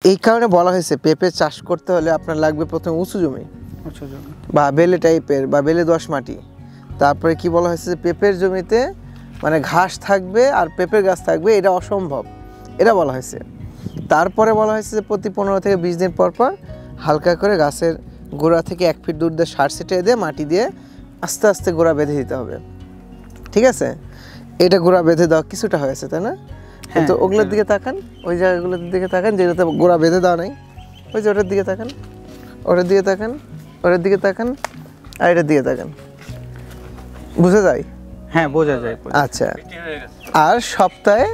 এই কারণে বলা হয়েছে পেঁপে চাষ করতে হলে আপনার লাগবে প্রথমে উঁচু জমি বা বেলে টাইপের বা বেলে দোআঁশ মাটি। তারপরে কি বলা হয়েছে যে পেঁপের জমিতে মানে ঘাস থাকবে আর পেঁপের গাছ থাকবে, এটা অসম্ভব, এটা বলা হয়েছে। তারপরে বলা হয়েছে যে প্রতি 15 থেকে 20 দিন পর পর হালকা করে গাছের গোড়া থেকে 1 ফিট দূর দিয়ে সার ছিটিয়ে দিয়ে মাটি দিয়ে আস্তে আস্তে গোড়া বেঁধে দিতে হবে। ঠিক আছে, এটা গোড়া বেঁধে দেওয়া কিছুটা হয়েছে, তাই না? তো ওগুলোর দিকে তাকান, ওই জায়গাগুলোর দিকে তাকান যেটাতে গোড়া বেঁধে দেওয়া নাই, ওই যে ওটার দিকে তাকান, ওটার দিকে তাকান, ওটার দিকে তাকান, আর এটার দিকে তাকান। বুঝা যায়? হ্যাঁ বোঝা যায়। আচ্ছা, আর সপ্তাহে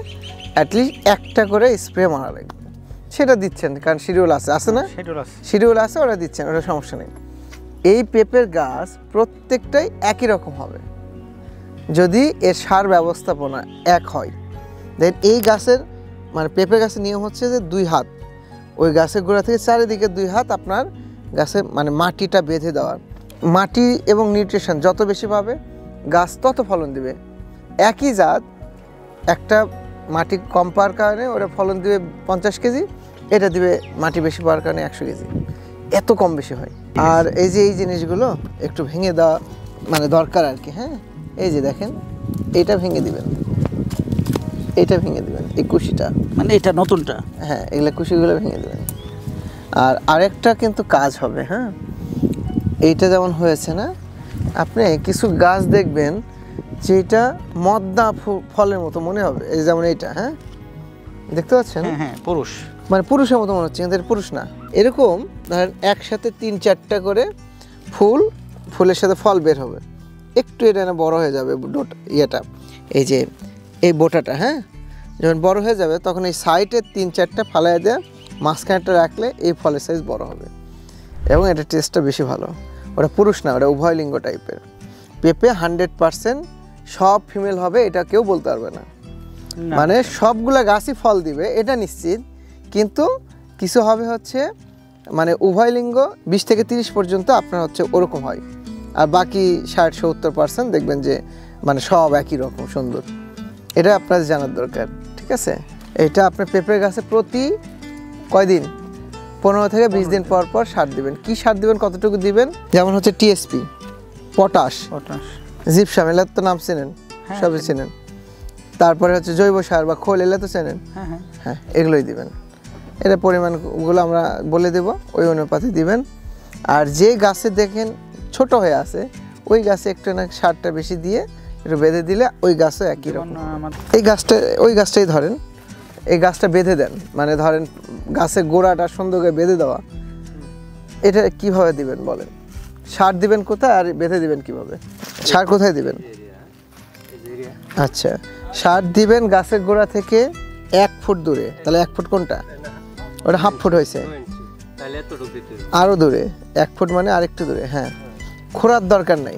অ্যাটলিস্ট একটা করে স্প্রে মারা লাগবে, সেটা দিচ্ছেন কারণ শিডিউল আছে, আছে না? শিডিউল আছে, ওটা দিচ্ছেন, ওটা সমস্যা নেই। এই পেঁপের গাছ প্রত্যেকটাই একই রকম হবে যদি এর সার ব্যবস্থাপনা এক হয়। দেন এই গাছের মানে পেঁপে গাছের নিয়ম হচ্ছে যে 2 হাত, ওই গাছের গোড়া থেকে চারিদিকে 2 হাত আপনার গাছে মানে মাটিটা বেঁধে দেওয়ার। মাটি এবং নিউট্রিশন যত বেশি পাবে গাছ তত ফলন দিবে। একই জাত একটা মাটি কম পাওয়ার কারণে ওরা ফলন দিবে 50 কেজি, এটা দিবে মাটি বেশি পাওয়ার কারণে 100 কেজি, এত কম বেশি হয়। আর এই যে এই জিনিসগুলো একটু ভেঙে দেওয়া মানে দরকার আর কি। হ্যাঁ, এই যে দেখেন, এইটা ভেঙে দিবেন, এইটা ভেঙে দিবেন, এই কুশিটা মানে এটা নতুনটা, হ্যাঁ এগুলো কুশিগুলো ভেঙে দিবেন। আর আরেকটা কিন্তু কাজ হবে, হ্যাঁ এইটা যেমন হয়েছে না, আপনি কিছু গাছ দেখবেন যেটা মদ্দা ফলের মতো মনে হবে, এই যেমন এইটা, হ্যাঁ দেখতে পাচ্ছেন? হ্যাঁ পুরুষ, মানে পুরুষের মতো মনে হচ্ছে কিন্তু এটা পুরুষ না। এরকম ধরেন একসাথে 3-4টা করে ফুলের সাথে ফল বের হবে, একটু এটা না বড় হয়ে যাবে ইয়েটা, এই যে এই বোটাটা, হ্যাঁ যখন বড় হয়ে যাবে তখন এই সাইডে 3-4টা ফালাই দেওয়া, মাঝখানেটা রাখলে এই ফলের সাইজ বড় হবে এবং এটা টেস্টটা বেশি ভালো। ওটা পুরুষ না, ওটা উভয় লিঙ্গ টাইপের পেঁপে। 100% সব ফিমেল হবে এটা কেউ বলতে পারবে না, মানে সবগুলা গাছই ফল দিবে এটা নিশ্চিত, কিন্তু কিছু হবে হচ্ছে মানে উভয় লিঙ্গ 20 থেকে 30 পর্যন্ত আপনার হচ্ছে ওরকম হয়, আর বাকি 60-70% দেখবেন যে মানে সব একই রকম সুন্দর। এটা আপনাদের জানার দরকার, ঠিক আছে? এটা আপনার পেঁপে গাছে প্রতি কয়দিন 15 থেকে 20 দিন পর পর সার দিবেন। কি সার দিবেন, কতটুকু দিবেন? যেমন হচ্ছে টিএসপি, পটাশ, জিপসাম, এগুলো তো নাম চেনেন, সবই চেনেন। তারপরে হচ্ছে জৈব সার বা খোল, এগুলো তো চেনেন, হ্যাঁ এগুলোই দিবেন। এটা পরিমাণগুলো আমরা বলে দেব, ওই অনুপাতে দিবেন। আর যে গাছে দেখেন ছোট হয়ে আছে ওই গাছে একটু না সারটা বেশি দিয়ে একটু বেঁধে দিলে ওই গাছও একই রকম। এই গাছটা ওই গাছটাই ধরেন, এই গাছটা বেঁধে দেন, মানে ধরেন গাছের গোড়াটা সুন্দর করে বেঁধে দেওয়া, এটা কিভাবে দিবেন বলেন? সার দিবেন কোথায় আর বেঁধে দিবেন কিভাবে? সার কোথায় দিবেন? আচ্ছা, সার দিবেন গাছের গোড়া থেকে 1 ফুট দূরে। তাহলে 1 ফুট কোনটা? ওটা হাফ ফুট হয়েছে, আরও দূরে 1 ফুট মানে আরেকটু দূরে। হ্যাঁ, খোঁড়ার দরকার নাই।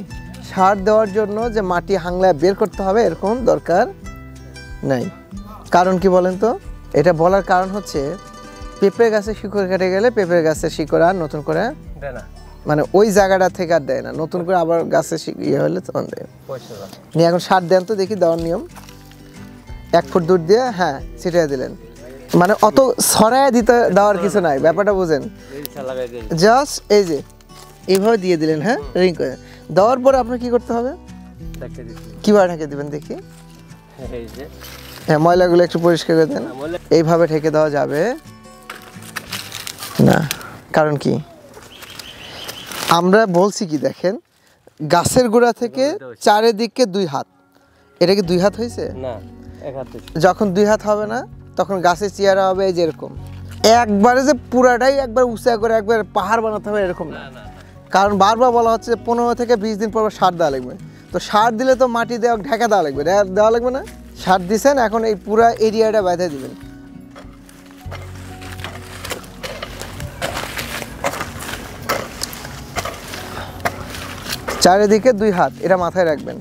সার দেওয়ার জন্য যে মাটি হাংলায় বের করতে হবে এরকম দরকার নাই। কারণ কি বলেন তো? এটা বলার কারণ হচ্ছে পেঁপে গাছে শিকড় কেটে গেলে পেঁপে গাছের শিকড় আর নতুন করে মানে ওই জায়গাটা থেকে আর দেয় না, নতুন করে আবার গাছে ইয়ে হলে তখন দেয়। নিয়ে এখন সার দেন তো দেখি, দেওয়ার নিয়ম 1 ফুট দূর দিয়ে, হ্যাঁ ছিটিয়ে দিলেন, মানে অত ছড়ায় দেওয়ার কিছু নাই, ব্যাপারটা বুঝেন। জাস্ট এই যে এইভাবে দিয়ে দিলেন, হ্যাঁ রিং করে দেওয়ার পরে আপনার কি করতে হবে? কিভাবে ঢেকে দিবেন দেখি? হ্যাঁ, ময়লাগুলো একটু পরিষ্কার করে দেন। এইভাবে ঢেকে দেওয়া যাবে না, কারণ কি আমরা বলছি কি দেখেন, গাছের গোড়া থেকে চারিদিকে 2 হাত, এটা কি 2 হাত হয়েছে? যখন 2 হাত হবে না তখন গাছের চেয়ারা হবে এই যে এরকম, একবারে যে পুরাটাই একবার উঁচা করে একবার পাহাড় বানাতে হবে এরকম না। কারণ বারবার বলা হচ্ছে 15 থেকে 20 দিন পর সার দেওয়া লাগবে, তো সার দিলে তো মাটি দেওয়া ঢেকা দেওয়া লাগবে, দেওয়া লাগবে না? সার দিছেন, এখন এই পুরা এরিয়াটা বেঁধে দিবেন। চারিদিকে 2 হাত, এটা মাথায় রাখবেন।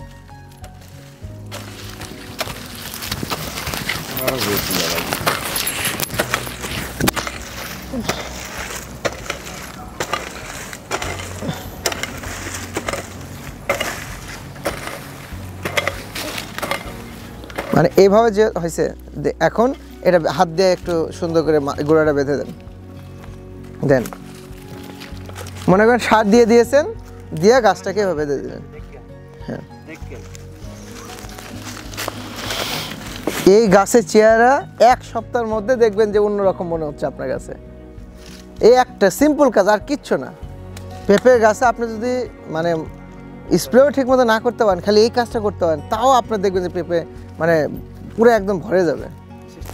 মানে এইভাবে যে হয়েছে, এখন এটা হাত দিয়ে একটু সুন্দর করে গোড়াটা বেঁধে দেন। দেন, মনে করেন সার দিয়ে দিয়েছেন, দিয়ে গাছটাকে এভাবে দিয়ে দিলেন। হ্যাঁ, এই গাছের চেহারা 1 সপ্তাহের মধ্যে দেখবেন যে অন্যরকম মনে হচ্ছে আপনার কাছে। এই একটা সিম্পল কাজ, আর কিচ্ছু না। পেঁপের গাছে আপনি যদি মানে স্প্রেও ঠিক মতো না করতে পারেন, খালি এই কাজটা করতে পারেন, তাও আপনার দেখবেন যে পেঁপে মানে পুরো একদম ভরে যাবে।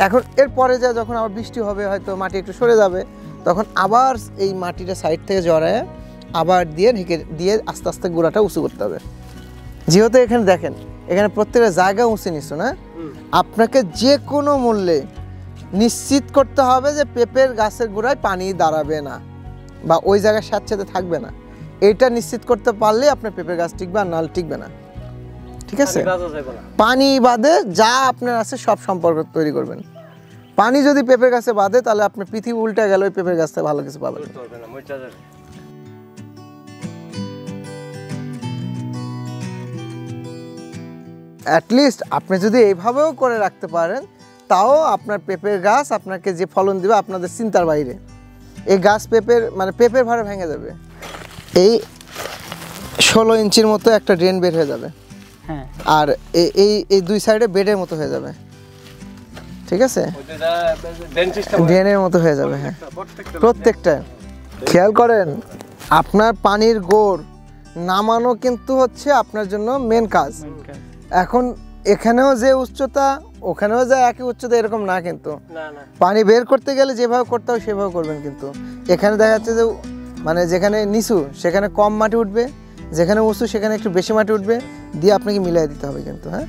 এখন এরপরে যা যখন আবার বৃষ্টি হবে, হয়তো মাটি একটু সরে যাবে, তখন আবার এই মাটিটা সাইড থেকে জড়ায় আবার দিয়ে ঢেকে দিয়ে আস্তে আস্তে গোড়াটা উঁচু করতে হবে। যেহেতু এখানে দেখেন, এখানে প্রত্যেকটা জায়গা উঁচু নিচু না, আপনাকে যে কোনো মূল্যে নিশ্চিত করতে হবে যে পেঁপের গাছের গোড়ায় পানি দাঁড়াবে না বা ওই জায়গায় স্যাঁতসেঁতে থাকবে না। এইটা নিশ্চিত করতে পারলে আপনার পেঁপের গাছ টিকবে, আর নাহলে টিকবে না। ঠিক আছে, পানি বাদে যা আপনার আছে সব সম্পর্ক তৈরি করবেন। পানি যদি পেঁপের গাছে বাঁধে, তাহলে আপনার পৃথিবী উল্টে গেলে ওই পেঁপের গাছ থেকে ভালো কিছু পাবেন। অ্যাটলিস্ট আপনি যদি এইভাবেও করে রাখতে পারেন, তাও আপনার পেঁপের গাছ আপনাকে যে ফলন দিবে আপনাদের চিন্তার বাইরে। এই গাছ পেঁপের মানে পেঁপের ভারে ভেঙে যাবে। এই 16 ইঞ্চির মতো একটা ড্রেন বের হয়ে যাবে, হ্যাঁ, আর এই এই 2 সাইডে বেডের মতো হয়ে যাবে। ঠিক আছে, ড্রেনের মতো হয়ে যাবে। হ্যাঁ, প্রত্যেকটা খেয়াল করেন, আপনার পানির গোড় নামানো কিন্তু হচ্ছে আপনার জন্য মেন কাজ। এখন এখানেও যে উচ্চতা, ওখানেও যে একই উচ্চতা এরকম না, কিন্তু পানি বের করতে গেলে যেভাবে করতে হয় সেভাবে করবেন। কিন্তু এখানে দেখা যাচ্ছে যে মানে যেখানে নিচু সেখানে কম মাটি উঠবে, যেখানে উঁচু সেখানে একটু বেশি মাটি উঠবে, দিয়ে আপনাকে মিলাই দিতে হবে কিন্তু। হ্যাঁ।